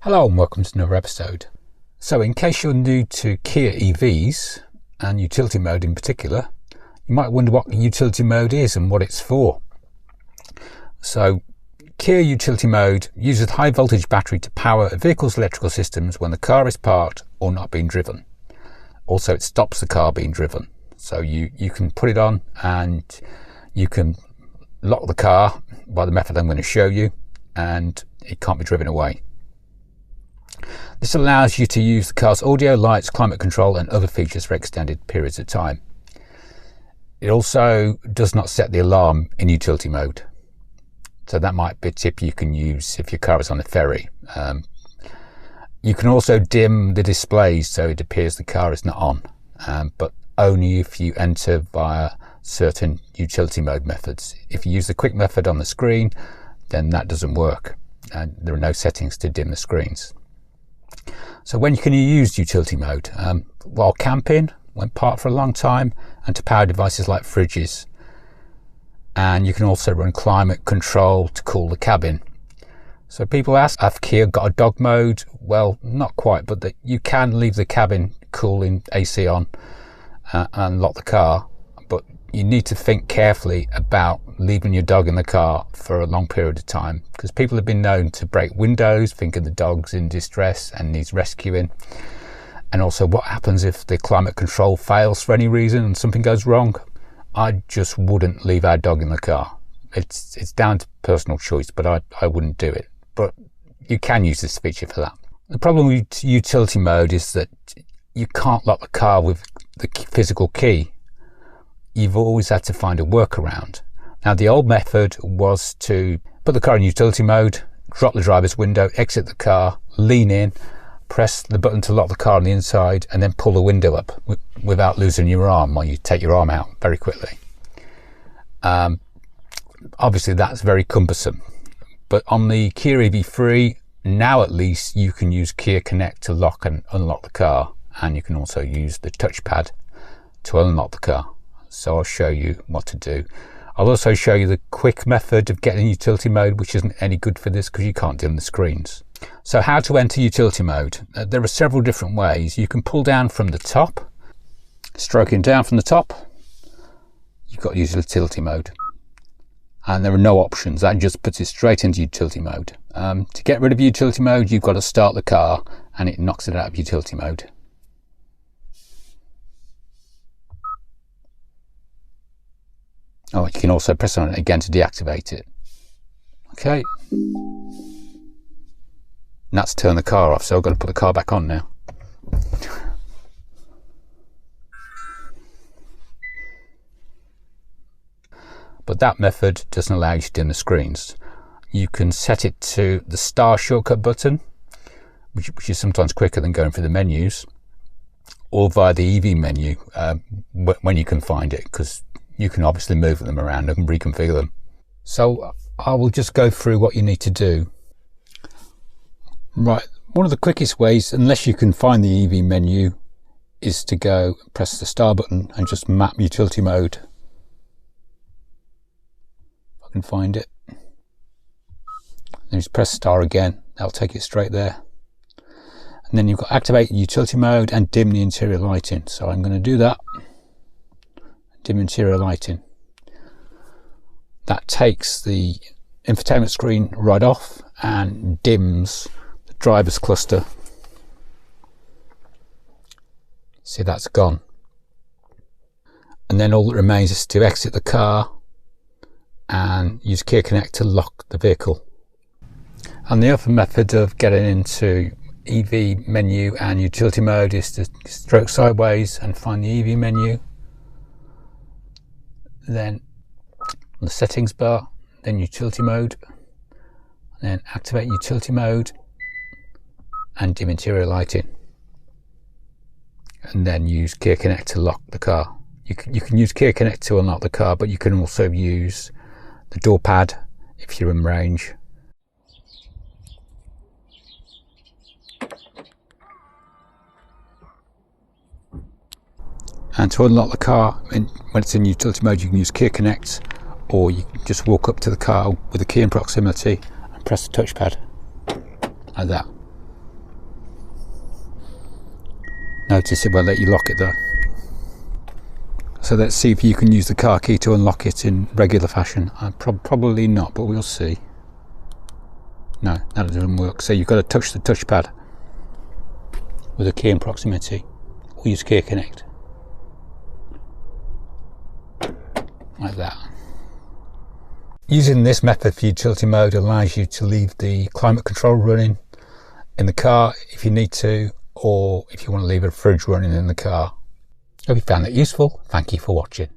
Hello and welcome to another episode. So in case you're new to Kia EVs and utility mode in particular, you might wonder what utility mode is and what it's for. So Kia utility mode uses high voltage battery to power a vehicle's electrical systems when the car is parked or not being driven. Also it stops the car being driven. So you can put it on and you can lock the car by the method I'm going to show you, and it can't be driven away. This allows you to use the car's audio, lights, climate control and other features for extended periods of time. It also does not set the alarm in utility mode. So that might be a tip you can use if your car is on a ferry. You can also dim the displays so it appears the car is not on, but only if you enter via certain utility mode methods. If you use the quick method on the screen, then that doesn't work, and there are no settings to dim the screens. So when can you use utility mode? While camping, when parked for a long time, and to power devices like fridges. And you can also run climate control to cool the cabin. So people ask, have Kia got a dog mode? Well, not quite, but that you can leave the cabin cooling, AC on, and lock the car. But you need to think carefully about leaving your dog in the car for a long period of time, because people have been known to break windows thinking the dog's in distress and needs rescuing. And also, what happens if the climate control fails for any reason and something goes wrong? I just wouldn't leave our dog in the car. It's down to personal choice, but I wouldn't do it. But you can use this feature for that. The problem with utility mode is that you can't lock the car with the physical key. You've always had to find a workaround. Now, the old method was to put the car in utility mode, drop the driver's window, exit the car, lean in, press the button to lock the car on the inside, and then pull the window up without losing your arm, or you take your arm out very quickly. Obviously, that's very cumbersome. But on the Kia EV3, now at least, you can use Kia Connect to lock and unlock the car, and you can also use the touchpad to unlock the car. So I'll show you what to do. I'll also show you the quick method of getting utility mode, which isn't any good for this because you can't dim the screens. So how to enter utility mode? There are several different ways. You can pull down from the top, stroking down from the top, you've got utility mode. And there are no options, that just puts it straight into utility mode. To get rid of utility mode, you've got to start the car and it knocks it out of utility mode. Oh, you can also press on it again to deactivate it. Okay. And that's turn the car off, so I've got to put the car back on now. But that method doesn't allow you to dim the screens. You can set it to the star shortcut button, which is sometimes quicker than going through the menus, or via the EV menu when you can find it, because you can obviously move them around and reconfigure them. So I will just go through what you need to do. Right, one of the quickest ways, unless you can find the EV menu, is to go press the star button and just map utility mode. If I can find it. Then just press star again, that'll take it straight there. And then you've got activate utility mode and dim the interior lighting. So I'm going to do that. Dim interior lighting. That takes the infotainment screen right off and dims the driver's cluster. See, that's gone. And then all that remains is to exit the car and use Kia Connect to lock the vehicle. And the other method of getting into EV menu and utility mode is to stroke sideways and find the EV menu. Then the settings bar, then utility mode, then activate utility mode and dim interior lighting, and then use Kia Connect to lock the car. You can use Kia Connect to unlock the car, but you can also use the door pad if you're in range. And to unlock the car, when it's in utility mode, you can use Kia Connect, or you can just walk up to the car with the key in proximity and press the touchpad like that. Notice it won't let you lock it though. So let's see if you can use the car key to unlock it in regular fashion. Probably not, but we'll see. No, that doesn't work. So you've got to touch the touchpad with a key in proximity, or use Key Connect. Like that. Using this method for utility mode allows you to leave the climate control running in the car if you need to, or if you want to leave a fridge running in the car. Hope you found that useful. Thank you for watching.